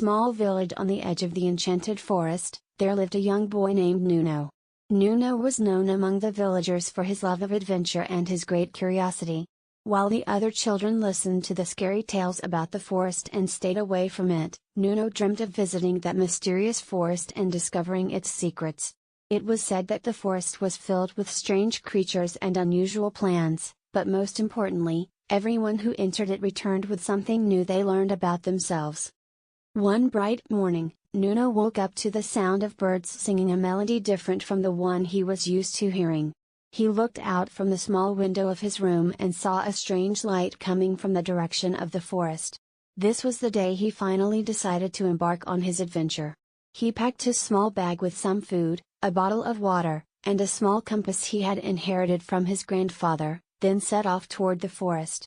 small village on the edge of the enchanted forest, there lived a young boy named Nuno. Nuno was known among the villagers for his love of adventure and his great curiosity. While the other children listened to the scary tales about the forest and stayed away from it, Nuno dreamt of visiting that mysterious forest and discovering its secrets. It was said that the forest was filled with strange creatures and unusual plants, but most importantly, everyone who entered it returned with something new they learned about themselves. One bright morning, Nuno woke up to the sound of birds singing a melody different from the one he was used to hearing. He looked out from the small window of his room and saw a strange light coming from the direction of the forest. This was the day he finally decided to embark on his adventure. He packed his small bag with some food, a bottle of water, and a small compass he had inherited from his grandfather, then set off toward the forest.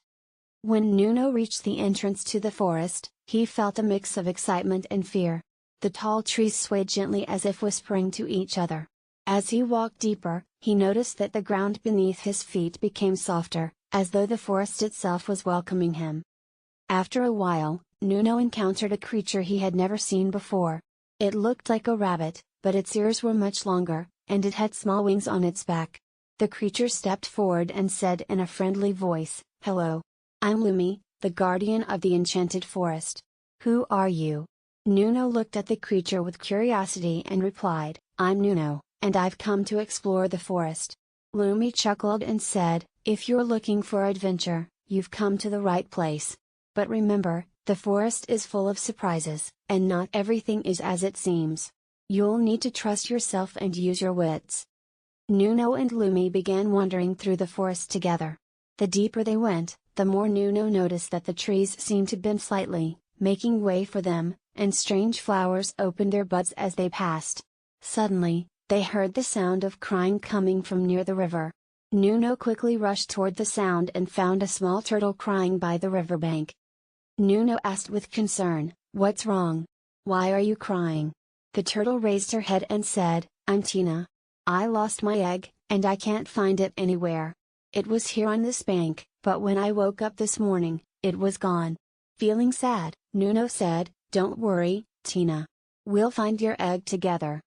When Nuno reached the entrance to the forest, he felt a mix of excitement and fear. The tall trees swayed gently as if whispering to each other. As he walked deeper, he noticed that the ground beneath his feet became softer, as though the forest itself was welcoming him. After a while, Nuno encountered a creature he had never seen before. It looked like a rabbit, but its ears were much longer, and it had small wings on its back. The creature stepped forward and said in a friendly voice, "Hello. I'm Lumi, the guardian of the enchanted forest. Who are you?" Nuno looked at the creature with curiosity and replied, "I'm Nuno, and I've come to explore the forest." Lumi chuckled and said, "If you're looking for adventure, you've come to the right place. But remember, the forest is full of surprises, and not everything is as it seems. You'll need to trust yourself and use your wits." Nuno and Lumi began wandering through the forest together. The deeper they went, the more Nuno noticed that the trees seemed to bend slightly, making way for them, and strange flowers opened their buds as they passed. Suddenly, they heard the sound of crying coming from near the river. Nuno quickly rushed toward the sound and found a small turtle crying by the riverbank. Nuno asked with concern, "What's wrong? Why are you crying?" The turtle raised her head and said, "I'm Tina. I lost my egg, and I can't find it anywhere. It was here on this bank, but when I woke up this morning, it was gone." Feeling sad, Nuno said, "Don't worry, Tina. We'll find your egg together."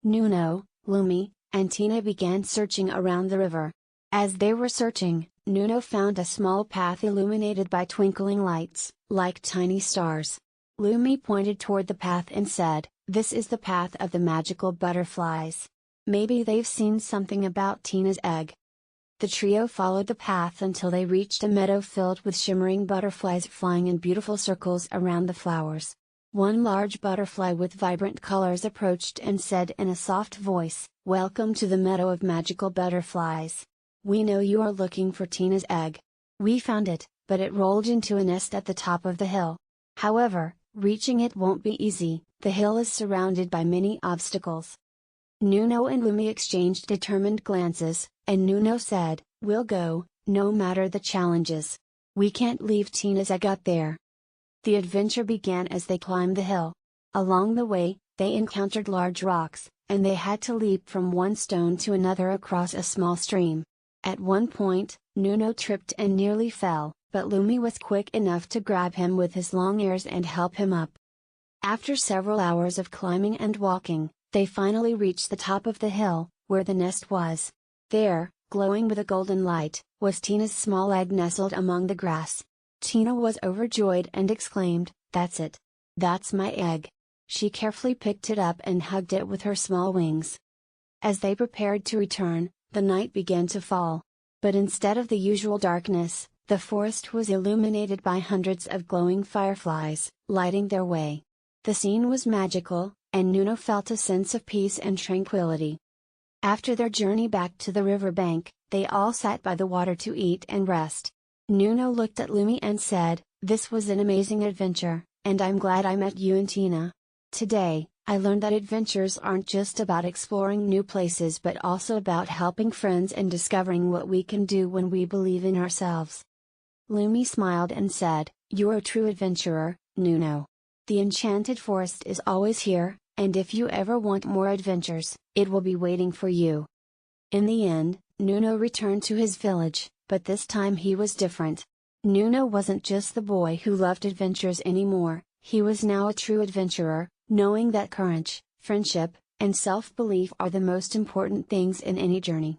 Nuno, Lumi, and Tina began searching around the river. As they were searching, Nuno found a small path illuminated by twinkling lights, like tiny stars. Lumi pointed toward the path and said, "This is the path of the magical butterflies. Maybe they've seen something about Tina's egg." The trio followed the path until they reached a meadow filled with shimmering butterflies flying in beautiful circles around the flowers. One large butterfly with vibrant colors approached and said in a soft voice, "Welcome to the meadow of magical butterflies. We know you are looking for Tina's egg. We found it, but it rolled into a nest at the top of the hill. However, reaching it won't be easy, the hill is surrounded by many obstacles." Nuno and Lumi exchanged determined glances, and Nuno said, "We'll go, no matter the challenges. We can't leave Tina's egg up there." The adventure began as they climbed the hill. Along the way, they encountered large rocks, and they had to leap from one stone to another across a small stream. At one point, Nuno tripped and nearly fell, but Lumi was quick enough to grab him with his long ears and help him up. After several hours of climbing and walking, they finally reached the top of the hill, where the nest was. There, glowing with a golden light, was Tina's small egg nestled among the grass. Tina was overjoyed and exclaimed, "That's it! That's my egg!" She carefully picked it up and hugged it with her small wings. As they prepared to return, the night began to fall. But instead of the usual darkness, the forest was illuminated by hundreds of glowing fireflies, lighting their way. The scene was magical, and Nuno felt a sense of peace and tranquility. After their journey back to the riverbank, they all sat by the water to eat and rest. Nuno looked at Lumi and said, "This was an amazing adventure, and I'm glad I met you and Tina. Today, I learned that adventures aren't just about exploring new places but also about helping friends and discovering what we can do when we believe in ourselves." Lumi smiled and said, "You're a true adventurer, Nuno. The enchanted forest is always here, and if you ever want more adventures, it will be waiting for you." In the end, Nuno returned to his village, but this time he was different. Nuno wasn't just the boy who loved adventures anymore, He was now a true adventurer, knowing that courage, friendship, and self-belief are the most important things in any journey.